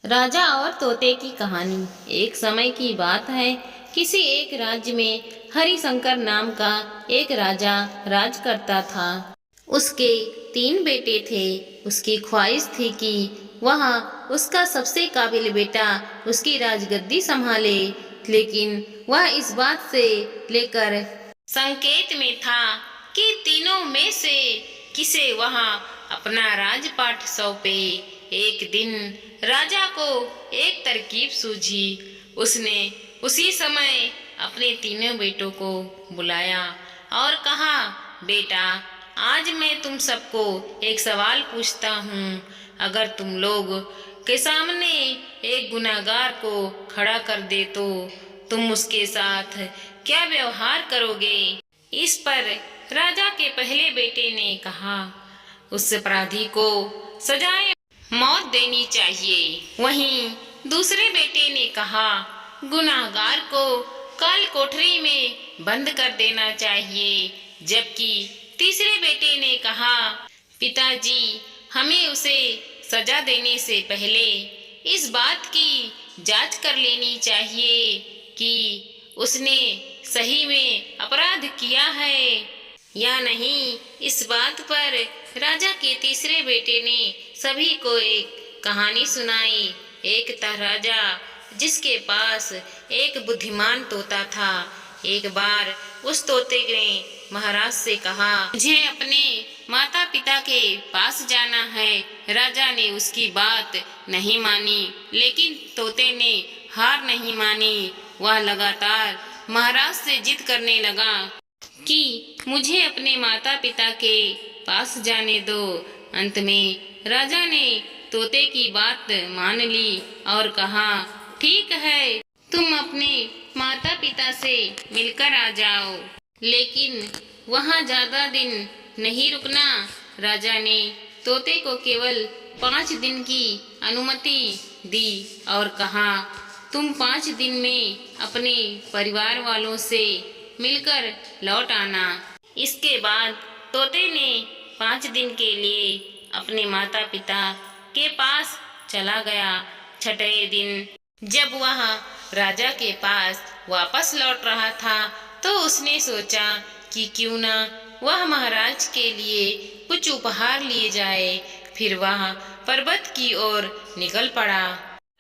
राजा और तोते की कहानी। एक समय की बात है, किसी एक राज्य में हरिशंकर नाम का एक राजा राज करता था। उसके 3 बेटे थे। उसकी ख्वाहिश थी कि वह उसका सबसे काबिल बेटा उसकी राजगद्दी संभाले, लेकिन वह इस बात से लेकर संकेत में था कि तीनों में से किसे वह अपना राजपाट सौंपे। एक दिन राजा को एक तरकीब सूझी। उसने उसी समय अपने तीनों बेटों को बुलाया और कहा, बेटा, आज मैं तुम सबको एक सवाल पूछता हूँ। अगर तुम लोग के सामने एक गुनहगार को खड़ा कर दे तो तुम उसके साथ क्या व्यवहार करोगे? इस पर राजा के पहले बेटे ने कहा, उस अपराधी को सजाए मौत देनी चाहिए। वहीं दूसरे बेटे ने कहा, गुनहगार को काल कोठरी में बंद कर देना चाहिए। जबकि तीसरे बेटे ने कहा, पिताजी, हमें उसे सजा देने से पहले इस बात की जांच कर लेनी चाहिए कि उसने सही में अपराध किया है या नहीं। इस बात पर राजा के तीसरे बेटे ने सभी को एक कहानी सुनाई। एक था राजा जिसके पास एक बुद्धिमान तोता था। एक बार उस तोते ने महाराज से कहा, मुझे अपने माता पिता के पास जाना है। राजा ने उसकी बात नहीं मानी, लेकिन तोते ने हार नहीं मानी। वह लगातार महाराज से जिद करने लगा कि मुझे अपने माता पिता के पास जाने दो। अंत में राजा ने तोते की बात मान ली और कहा, ठीक है, तुम अपने माता पिता से मिलकर आ जाओ, लेकिन वहाँ ज्यादा दिन नहीं रुकना। राजा ने तोते को केवल 5 दिन की अनुमति दी और कहा, तुम 5 दिन में अपने परिवार वालों से मिलकर लौट आना। इसके बाद तोते ने 5 दिन के लिए अपने माता पिता के पास चला गया। छठे दिन जब वह राजा के पास वापस लौट रहा था तो उसने सोचा कि क्यों न वह महाराज के लिए कुछ उपहार लिए जाए। फिर वह पर्वत की ओर निकल पड़ा।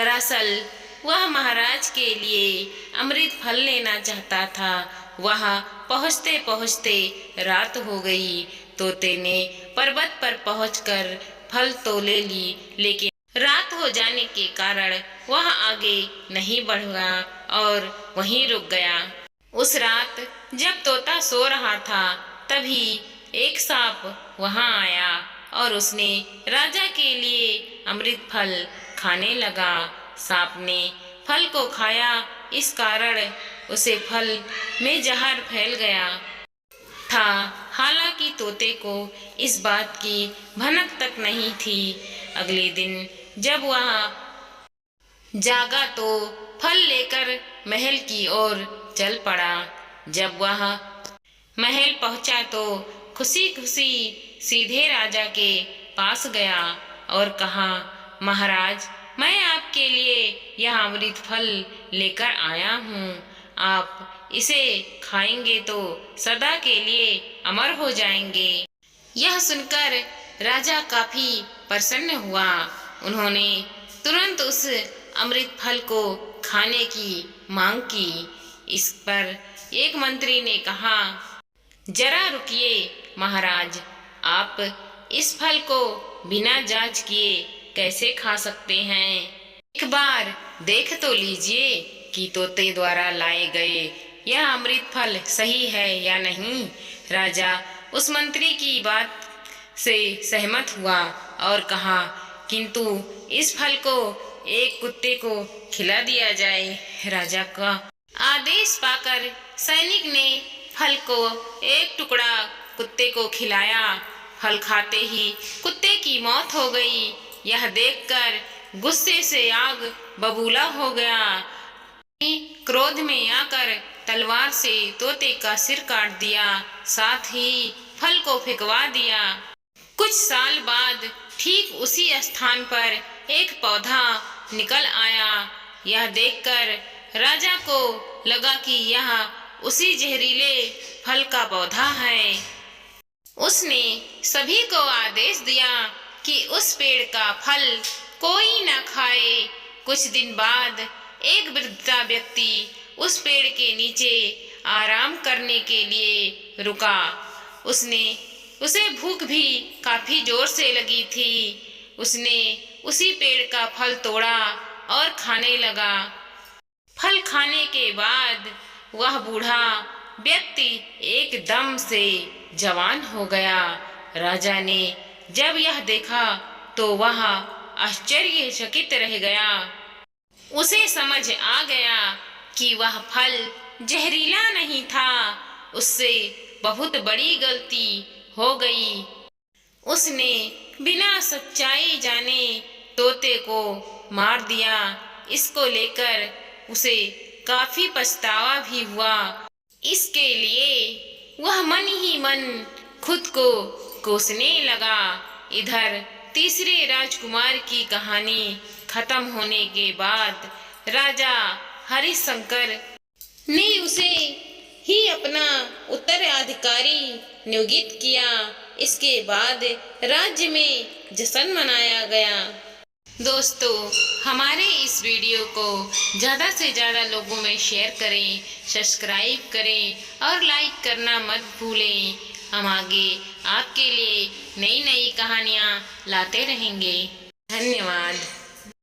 दरअसल वह महाराज के लिए अमृत फल लेना चाहता था। वहां पहुँचते पहुँचते रात हो गई। तोते ने पर्वत पर पहुंचकर फल तो ले ली, लेकिन रात हो जाने के कारण वह आगे नहीं बढ़ा और वहीं रुक गया। उस रात जब तोता सो रहा था तभी एक सांप वहां आया और उसने राजा के लिए अमृत फल खाने लगा। सांप ने फल को खाया, इस कारण उसे फल में जहर फैल गया था। हालांकि तोते को इस बात की भनक तक नहीं थी। अगले दिन जब वह जागा तो फल लेकर महल की ओर चल पड़ा। जब वह महल पहुंचा तो खुशी खुशी सीधे राजा के पास गया और कहा, महाराज, मैं आपके लिए यह अमृत फल लेकर आया हूँ। आप इसे खाएंगे तो सदा के लिए अमर हो जाएंगे। यह सुनकर राजा काफी प्रसन्न हुआ। उन्होंने तुरंत उस अमृत फल को खाने की मांग की। इस पर एक मंत्री ने कहा, जरा रुकिए महाराज, आप इस फल को बिना जांच किए कैसे खा सकते हैं? एक बार देख तो लीजिए कि तोते द्वारा लाए गए यह अमृत फल सही है या नहीं। राजा उस मंत्री की बात से सहमत हुआ और कहा, किंतु इस फल को एक कुत्ते को खिला दिया जाए। राजा का आदेश पाकर सैनिक ने फल को एक टुकड़ा कुत्ते को खिलाया। फल खाते ही कुत्ते की मौत हो गई। यह देखकर गुस्से से आग बबूला हो गया। क्रोध में आकर तलवार से तोते का सिर काट दिया, साथ ही फल को फेंकवा दिया। कुछ साल बाद ठीक उसी स्थान पर एक पौधा निकल आया। यह देखकर राजा को लगा कि यह उसी जहरीले फल का पौधा है। उसने सभी को आदेश दिया कि उस पेड़ का फल कोई न खाए। कुछ दिन बाद एक वृद्ध व्यक्ति उस पेड़ के नीचे आराम करने के लिए रुका। उसे भूख भी काफी जोर से लगी थी। उसने उसी पेड़ का फल तोड़ा और खाने लगा। फल खाने के बाद वह बूढ़ा व्यक्ति एकदम से जवान हो गया। राजा ने जब यह देखा तो वह आश्चर्यचकित रह गया। उसे समझ आ गया कि वह फल जहरीला नहीं था। उससे बहुत बड़ी गलती हो गई। उसने बिना सच्चाई जाने तोते को मार दिया। इसको लेकर उसे काफी पछतावा भी हुआ। इसके लिए वह मन ही मन खुद को कोसने लगा। इधर तीसरे राजकुमार की कहानी खत्म होने के बाद राजा हरिशंकर ने उसे ही अपना उत्तराधिकारी नियुक्त किया। इसके बाद राज्य में जश्न मनाया गया। दोस्तों, हमारे इस वीडियो को ज़्यादा से ज़्यादा लोगों में शेयर करें, सब्सक्राइब करें और लाइक करना मत भूलें। हम आगे आपके लिए नई नई कहानियाँ लाते रहेंगे। धन्यवाद।